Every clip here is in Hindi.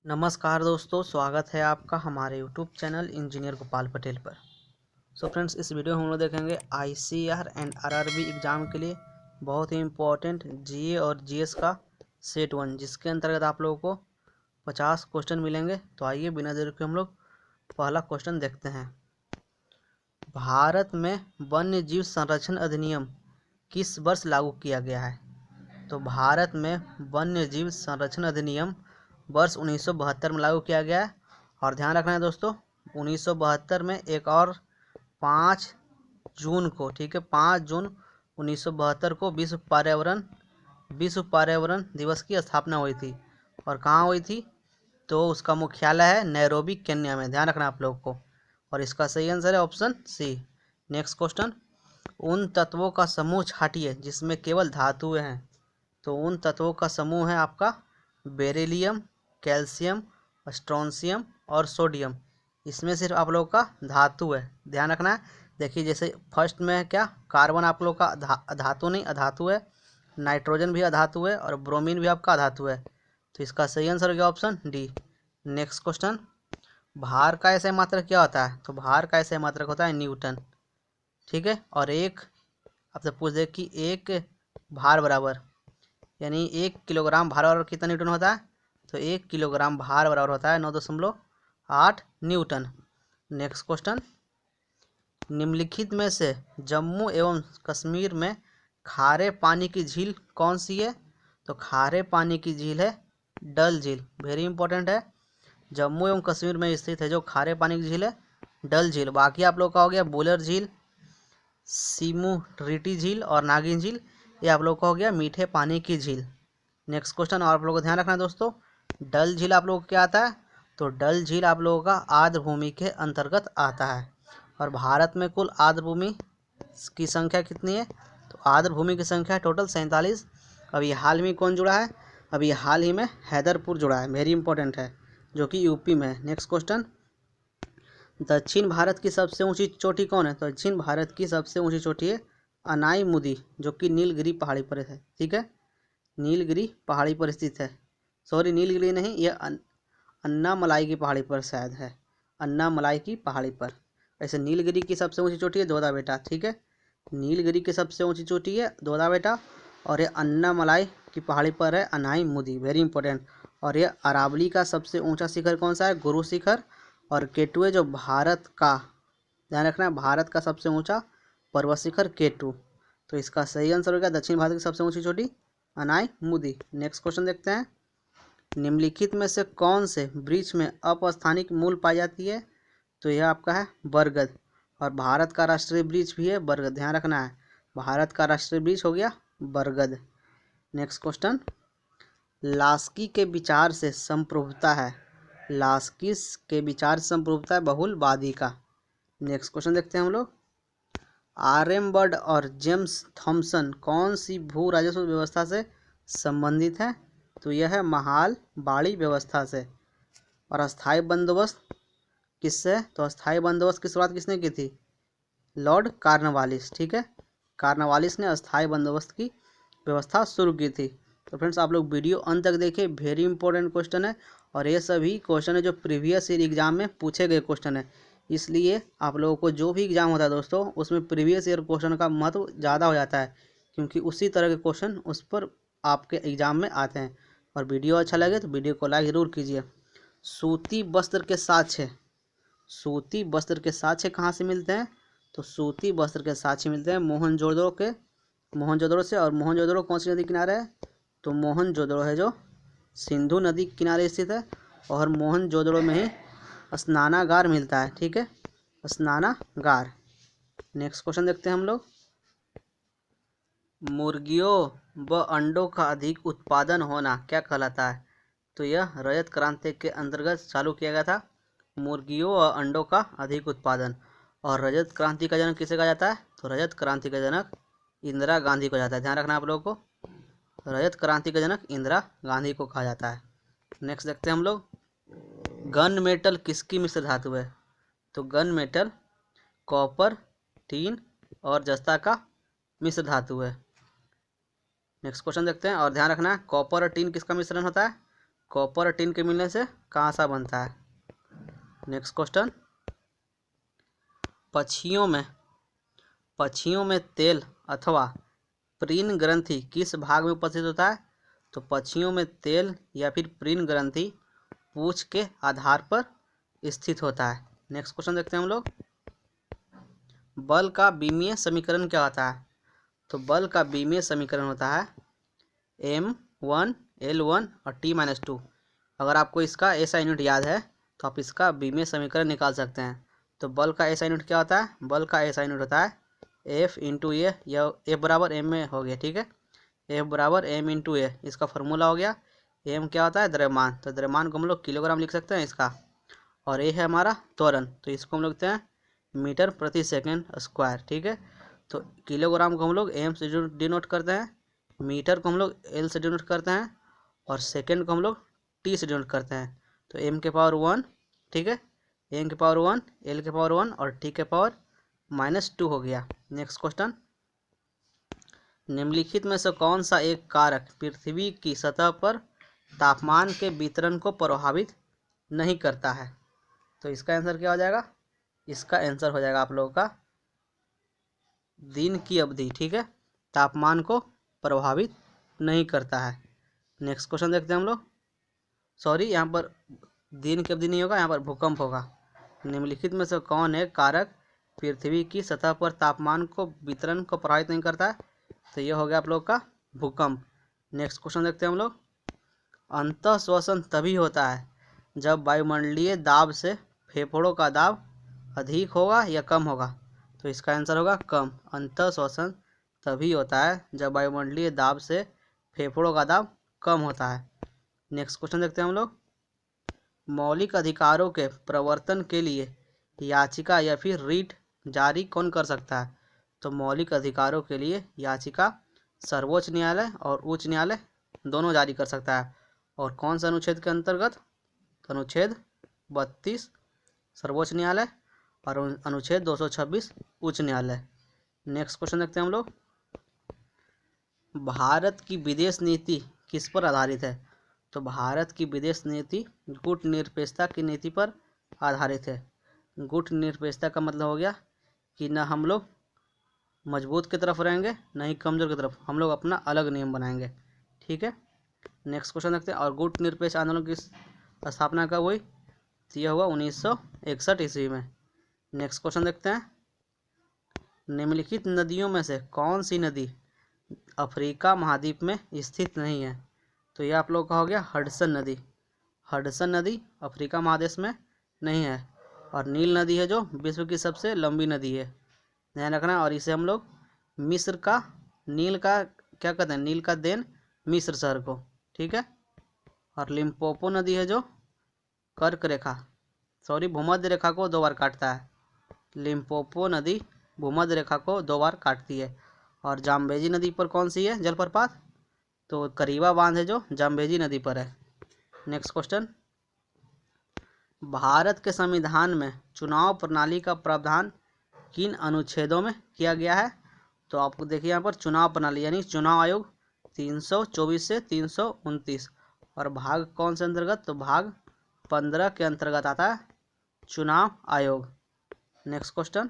नमस्कार दोस्तों, स्वागत है आपका हमारे YouTube channel engineer Gopal Patel पर। फ्रेंड्स, इस वीडियो में हम लोग देखेंगे आईसीआर एंड आरआरबी एग्ज़ाम के लिए बहुत ही इम्पोर्टेंट जीए और जीएस का सेट 1, जिसके अंतर्गत आप लोगों को 50 क्वेश्चन मिलेंगे। तो आइए बिना देर के हम लोग पहला क्वेश्चन देखते हैं। भारत में वन्य जीव संरक्षण अधिनियम किस वर्ष लागू किया गया है? तो भारत में वन्य जीव संरक्षण अधिनियम वर्ष 1972 में लागू किया गया है। और ध्यान रखना है दोस्तों, 1972 में एक और 5 जून को, ठीक है, 5 जून 1972 को विश्व पर्यावरण दिवस की स्थापना हुई थी। और कहाँ हुई थी? तो उसका मुख्यालय है नैरोबी, केन्या में। ध्यान रखना आप लोग को। और इसका सही आंसर है ऑप्शन सी। नेक्स्ट क्वेश्चन, उन तत्वों का समूह छाटिए जिसमें केवल धातुएं हैं। तो उन तत्वों का समूह है आपका बेरिलियम, कैल्शियम, स्ट्रोंशियम और सोडियम। इसमें सिर्फ आप लोगों का धातु है, ध्यान रखना है। देखिए, जैसे फर्स्ट में है क्या, कार्बन आप लोग का धातु नहीं अधातु है, नाइट्रोजन भी अधातु है और ब्रोमीन भी आपका अधातु है। तो इसका सही आंसर हो गया ऑप्शन डी। नेक्स्ट क्वेश्चन, भार का ऐसा मात्रक क्या होता है? तो भार का ऐसा मात्रक होता है न्यूटन, ठीक है। और एक आपसे पूछ दे कि एक भार बराबर, यानी 1 किलोग्राम भार बराबर कितना न्यूटन होता है? तो 1 किलोग्राम भार बराबर होता है 9.8 न्यूटन। नेक्स्ट क्वेश्चन, निम्नलिखित में से जम्मू एवं कश्मीर में खारे पानी की झील कौन सी है? तो खारे पानी की झील है डल झील, वेरी इंपॉर्टेंट है। जम्मू एवं कश्मीर में स्थित है जो खारे पानी की झील है डल झील। बाकी आप लोग का हो गया बुलर झील, सीमू रिटी झील और नागिन झील, ये आप लोग का हो गया मीठे पानी की झील। नेक्स्ट क्वेश्चन, और आप लोगों को ध्यान रखना है दोस्तों, डल झील आप लोगों को क्या आता है? तो डल झील आप लोगों का आर्द्र भूमि के अंतर्गत आता है। और भारत में कुल आर्द्र भूमि की संख्या कितनी है? तो आर्द्र भूमि की संख्या टोटल 47। अभी हाल में कौन जुड़ा है? अभी हाल ही में हैदरपुर जुड़ा है, वेरी इंपॉर्टेंट है, जो कि यूपी में है। नेक्स्ट क्वेश्चन, दक्षिण भारत की सबसे ऊंची चोटी कौन है? तो दक्षिण भारत की सबसे ऊंची चोटी है अनाई मुदी, जो कि नीलगिरी पहाड़ी पर है, ठीक है, नीलगिरी पहाड़ी पर स्थित है। सॉरी, नीलगिरी नहीं, यह अन्नामलाई की पहाड़ी पर शायद है, अन्नामलाई की पहाड़ी पर। ऐसे नीलगिरी की सबसे ऊंची चोटी है दोदा बेटा, ठीक है, नीलगिरी की सबसे ऊंची चोटी है दोदा बेटा। और ये अन्नामलाई की पहाड़ी पर है अनाई मुदी, वेरी इंपॉर्टेंट। और ये अरावली का सबसे ऊंचा शिखर कौन सा है? गुरु शिखर। और केटू जो भारत का, ध्यान रखना है, भारत का सबसे ऊंचा पर्वत शिखर केटू। तो इसका सही आंसर होगा दक्षिण भारत की सबसे ऊंची चोटी अनाई मुदी। नेक्स्ट क्वेश्चन देखते हैं, निम्नलिखित में से कौन से वृक्ष में अपस्थानिक मूल पाई जाती है? तो यह आपका है बरगद। और भारत का राष्ट्रीय वृक्ष भी है बरगद, ध्यान रखना है, भारत का राष्ट्रीय वृक्ष हो गया बरगद। नेक्स्ट क्वेश्चन, लास्की के विचार से संप्रभुता है, लास्की के विचार से संप्रभुता है बहुलवादी का। नेक्स्ट क्वेश्चन देखते हैं हम लोग, आर्यभट्ट और जेम्स थॉमसन कौन सी भू राजस्व व्यवस्था से संबंधित है? तो यह है महालबाड़ी व्यवस्था से। और अस्थाई बंदोबस्त किससे? तो अस्थाई बंदोबस्त की शुरुआत किसने की थी? लॉर्ड कार्नवालिस, ठीक है, कार्नवालिस ने अस्थाई बंदोबस्त की व्यवस्था शुरू की थी। तो फ्रेंड्स, आप लोग वीडियो अंत तक देखिए, वेरी इंपॉर्टेंट क्वेश्चन है। और ये सभी क्वेश्चन है जो प्रीवियस ईयर एग्जाम में पूछे गए क्वेश्चन है, इसलिए आप लोगों को जो भी एग्जाम होता है दोस्तों, उसमें प्रीवियस ईयर क्वेश्चन का महत्व ज़्यादा हो जाता है, क्योंकि उसी तरह के क्वेश्चन उस पर आपके एग्जाम में आते हैं। और वीडियो अच्छा लगे तो वीडियो को लाइक ज़रूर कीजिए। सूती वस्त्र के साक्ष्य, सूती वस्त्र के साक्ष्य कहाँ से मिलते हैं? तो सूती वस्त्र के साक्ष्य मिलते हैं मोहनजोदड़ो से। और मोहनजोदड़ो कौन सी नदी किनारे है? तो मोहनजोदड़ो है जो सिंधु नदी के किनारे स्थित है। और मोहनजोदड़ो में ही स्नानागार मिलता है, ठीक है, स्नानागार। नेक्स्ट क्वेश्चन देखते हैं हम लोग, मुर्गियों व अंडों का अधिक उत्पादन होना क्या कहलाता है? तो यह रजत क्रांति के अंतर्गत चालू किया गया था, मुर्गियों और अंडों का अधिक उत्पादन। और रजत क्रांति का जनक किसे कहा जाता है? तो रजत क्रांति का जनक इंदिरा गांधी को जाता है, ध्यान रखना आप लोगों को, रजत क्रांति का जनक इंदिरा गांधी को कहा जाता है। नेक्स्ट देखते हैं हम लोग, गन मेटल किसकी मिश्र धातु है? तो गन मेटल कॉपर, टीन और जस्ता का मिश्र धातु है। नेक्स्ट क्वेश्चन देखते हैं, और ध्यान रखना है, कॉपर और टीन किसका मिश्रण होता है? कॉपर और टिन के मिलने से कांसा बनता है। नेक्स्ट क्वेश्चन, पक्षियों में तेल अथवा प्रीन ग्रंथि किस भाग में उपस्थित होता है? तो पक्षियों में तेल या फिर प्रीन ग्रंथि पूंछ के आधार पर स्थित होता है। नेक्स्ट क्वेश्चन देखते हैं हम लोग, बल का बीमीय समीकरण क्या होता है? तो बल का बीमीय समीकरण होता है M1 L1 और T-2। अगर आपको इसका ऐसा यूनिट याद है तो आप इसका बीमीय समीकरण निकाल सकते हैं। तो बल का ऐसा यूनिट क्या होता है? बल का ऐसा यूनिट होता है F इंटू ए, या F बराबर M में हो गया, ठीक है। F बराबर M इंटू ए, इसका फॉर्मूला हो गया। M क्या होता है? द्रव्यमान। तो द्रव्यमान को हम लोग किलोग्राम लिख सकते हैं इसका, और ए है हमारा त्वरण, तो इसको हम लोग लिखते हैं मीटर प्रति सेकेंड स्क्वायर, ठीक है। तो किलोग्राम को हम लोग M से डिनोट करते हैं, मीटर को हम लोग L से डिनोट करते हैं, और सेकेंड को हम लोग T से डिनोट करते हैं। तो M के पावर 1, ठीक है, M के पावर 1, L के पावर 1 और T के पावर -2 हो गया। नेक्स्ट क्वेश्चन, निम्नलिखित में से कौन सा एक कारक पृथ्वी की सतह पर तापमान के वितरण को प्रभावित नहीं करता है? तो इसका आंसर क्या हो जाएगा? इसका आंसर हो जाएगा आप लोगों का दिन की अवधि, ठीक है, तापमान को प्रभावित नहीं करता है। नेक्स्ट क्वेश्चन देखते हैं हम लोग, सॉरी यहाँ पर दिन की अवधि नहीं होगा, यहाँ पर भूकंप होगा। निम्नलिखित में से कौन है कारक पृथ्वी की सतह पर तापमान को वितरण को प्रभावित नहीं करता है? तो ये हो गया आप लोग का भूकंप। नेक्स्ट क्वेश्चन देखते हैं हम लोग, अंतः श्वसन तभी होता है जब वायुमंडलीय दाब से फेफड़ों का दाब अधिक होगा या कम होगा? तो इसका आंसर होगा कम। अंतः श्वसन तभी होता है जब वायुमंडलीय दाब से फेफड़ों का दाब कम होता है। नेक्स्ट क्वेश्चन देखते हैं हम लोग, मौलिक अधिकारों के प्रवर्तन के लिए याचिका या फिर रिट जारी कौन कर सकता है? तो मौलिक अधिकारों के लिए याचिका सर्वोच्च न्यायालय और उच्च न्यायालय दोनों जारी कर सकता है। और कौन सा अनुच्छेद के अंतर्गत? अनुच्छेद 32 सर्वोच्च न्यायालय और अनुच्छेद 226 उच्च न्यायालय। नेक्स्ट क्वेश्चन देखते हैं हम लोग, भारत की विदेश नीति किस पर आधारित है? तो भारत की विदेश नीति गुटनिरपेक्षता की नीति पर आधारित है। गुटनिरपेक्षता का मतलब हो गया कि न हम लोग मजबूत की तरफ रहेंगे, न ही कमजोर की तरफ, हम लोग अपना अलग नियम बनाएंगे, ठीक है। नेक्स्ट क्वेश्चन देखते हैं, और गुटनिरपेक्ष आंदोलन की स्थापना कब हुई? तो यह हुआ 1961 ईस्वी में। नेक्स्ट क्वेश्चन देखते हैं, निम्नलिखित नदियों में से कौन सी नदी अफ्रीका महाद्वीप में स्थित नहीं है? तो यह आप लोग का हो गया हडसन नदी। हडसन नदी अफ्रीका महादेश में नहीं है। और नील नदी है जो विश्व की सबसे लंबी नदी है, ध्यान रखना। और इसे हम लोग मिस्र का नील का क्या कहते हैं? नील का देन मिस्र शहर को, ठीक है। और लिम्पोपो नदी है जो भूमध्य रेखा को 2 बार काटता है। लिम्पोपो नदी भूमध्य रेखा को 2 बार काटती है। और जाम्बेजी नदी पर कौन सी है जलप्रपात? तो करीबा बांध है जो जाम्बेजी नदी पर है। नेक्स्ट क्वेश्चन, भारत के संविधान में चुनाव प्रणाली का प्रावधान किन अनुच्छेदों में किया गया है? तो आपको देखिए यहाँ पर चुनाव प्रणाली यानी चुनाव आयोग 324 से 329। और भाग कौन से अंतर्गत? तो भाग 15 के अंतर्गत आता है चुनाव आयोग। नेक्स्ट क्वेश्चन,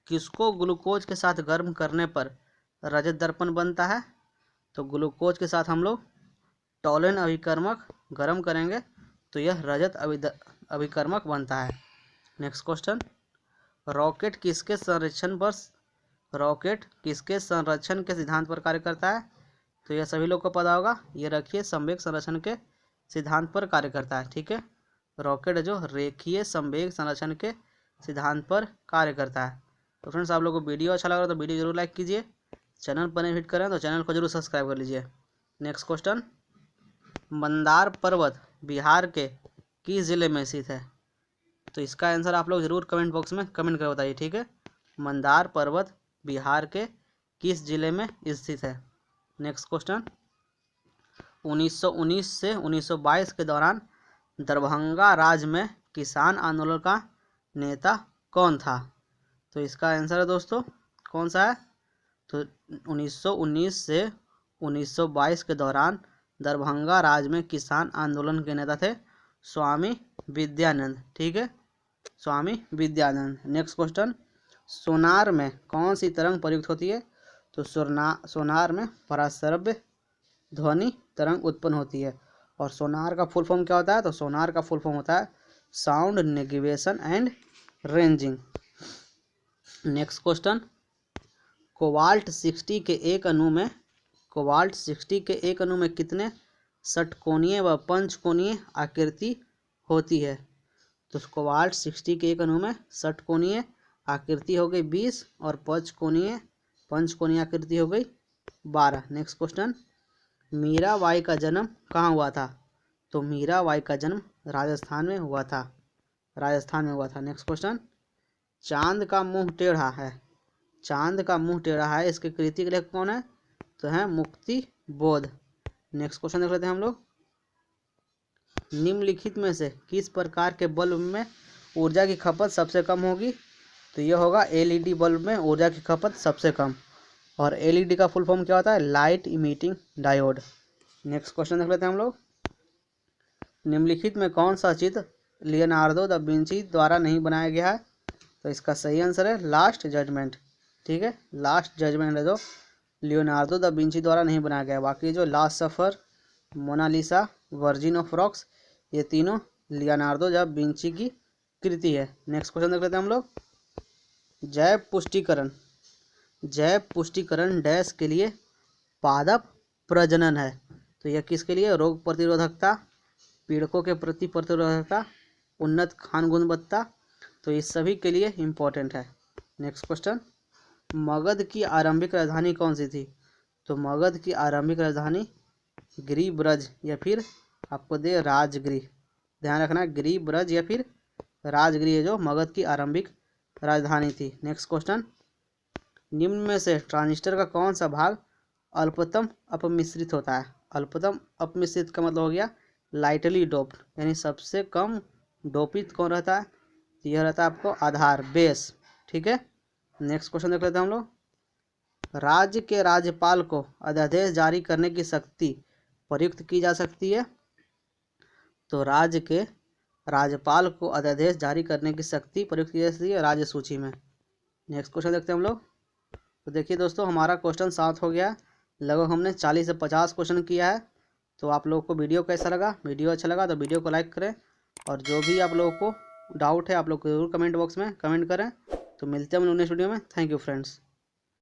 किसको ग्लूकोज के साथ गर्म करने पर रजत दर्पण बनता है? तो ग्लूकोज के साथ हम लोग टॉलन अभिकर्मक गर्म करेंगे तो यह रजत अभिकर्मक बनता है। नेक्स्ट क्वेश्चन, रॉकेट किसके संरक्षण के सिद्धांत पर कार्य करता है? तो यह सभी लोग को पता होगा, ये रखिए संवेग संरक्षण के सिद्धांत पर कार्य करता है, ठीक है। रॉकेट जो रेखीय संवेग संरक्षण के सिद्धांत पर कार्य करता है। तो फ्रेंड्स, आप लोगों को वीडियो अच्छा लग रहा है तो वीडियो जरूर लाइक कीजिए, चैनल पर नहीं विजिट करें तो चैनल को जरूर सब्सक्राइब कर लीजिए। नेक्स्ट क्वेश्चन, मंदार पर्वत बिहार के किस जिले में स्थित है? तो इसका आंसर आप लोग जरूर कमेंट बॉक्स में कमेंट कर बताइए, ठीक है। मंदार पर्वत बिहार के किस जिले में स्थित है? नेक्स्ट क्वेश्चन, 1919 से 1922 के दौरान दरभंगा राज्य में किसान आंदोलन का नेता कौन था? तो इसका आंसर है दोस्तों कौन सा है? तो 1919 से 1922 के दौरान दरभंगा राज्य में किसान आंदोलन के नेता थे स्वामी विद्यानंद। ठीक है, स्वामी विद्यानंद। नेक्स्ट क्वेश्चन, सोनार में कौन सी तरंग प्रयुक्त होती है? तो सोनार में पराश्रव्य ध्वनि तरंग उत्पन्न होती है। और सोनार का फुल फॉर्म क्या होता है? तो सोनार का फुल फॉर्म होता है sound navigation and ranging. Next question, cobalt 60 के एक अणु में कितने षटकोणीय व पंचकोणीय आकृति होती है? तो कोबाल्ट 60 के एक अणु में षटकोणीय आकृति हो गई 20 और पंचकोणीय आकृति हो गई 12। नेक्स्ट क्वेश्चन, मीराबाई का जन्म कहाँ हुआ था? तो मीराबाई का जन्म राजस्थान में हुआ था। नेक्स्ट क्वेश्चन, चांद का मुंह टेढ़ा है, इसके कृति के लेखक कौन है? तो है मुक्ति बोध। नेक्स्ट क्वेश्चन देख लेते हैं हम लोग, निम्नलिखित में से किस प्रकार के बल्ब में ऊर्जा की खपत सबसे कम होगी? तो यह होगा एलईडी बल्ब में ऊर्जा की खपत सबसे कम। और एलईडी का फुल फॉर्म क्या होता है? Light emitting diode. Next question देख लेते हैं हम लोग, निम्नलिखित में कौन सा चित्र लियोनार्डो दा विंची द्वारा नहीं बनाया गया है? तो इसका सही आंसर है लास्ट जजमेंट। ठीक है, लास्ट जजमेंट है जो लियोनार्डो दा विंची द्वारा नहीं बनाया गया। बाकी जो Last Supper, Mona Lisa, Virgin of Rocks, ये तीनों लियोनार्डो दा विंची की कृति है। नेक्स्ट क्वेश्चन देख लेते हैं हम लोग, जैव पुष्टिकरण डैश के लिए पादप प्रजनन है। तो यह किसके लिए? रोग प्रतिरोधकता, पीड़कों के प्रति प्रतिरोधकता, उन्नत खान गुणवत्ता। तो ये सभी के लिए इम्पोर्टेंट है। नेक्स्ट क्वेश्चन, मगध की आरंभिक राजधानी कौन सी थी? तो मगध की आरंभिक राजधानी गिरिब्रज या फिर आपको दे राजगिरी। ध्यान रखना, गिरिब्रज या फिर राजगिरी है जो मगध की आरंभिक राजधानी थी। नेक्स्ट क्वेश्चन, निम्न में से ट्रांजिस्टर का कौन सा भाग अल्पतम अपमिश्रित होता है? अल्पतम अपमिश्रित का मतलब हो गया लाइटली डोप्ड, यानी सबसे कम डोपित कौन रहता है? तो यह रहता है आपको आधार, बेस। ठीक है, नेक्स्ट क्वेश्चन देख लेते हैं हम लोग, राज्य के राज्यपाल को अध्यादेश जारी करने की शक्ति प्रयुक्त की जा सकती है? तो राज्य के राज्यपाल को अध्यादेश जारी करने की शक्ति प्रयुक्त की जा सकती है राज्य सूची में। नेक्स्ट क्वेश्चन देखते हैं हम लोग। तो देखिए दोस्तों, हमारा क्वेश्चन 7 हो गया। लगभग हमने 40 से 50 क्वेश्चन किया है। तो आप लोगों को वीडियो कैसा लगा? वीडियो अच्छा लगा तो वीडियो को लाइक करें, और जो भी आप लोगों को डाउट है आप लोग जरूर कमेंट बॉक्स में कमेंट करें। तो मिलते हैं हम नेक्स्ट वीडियो में। Thank you friends.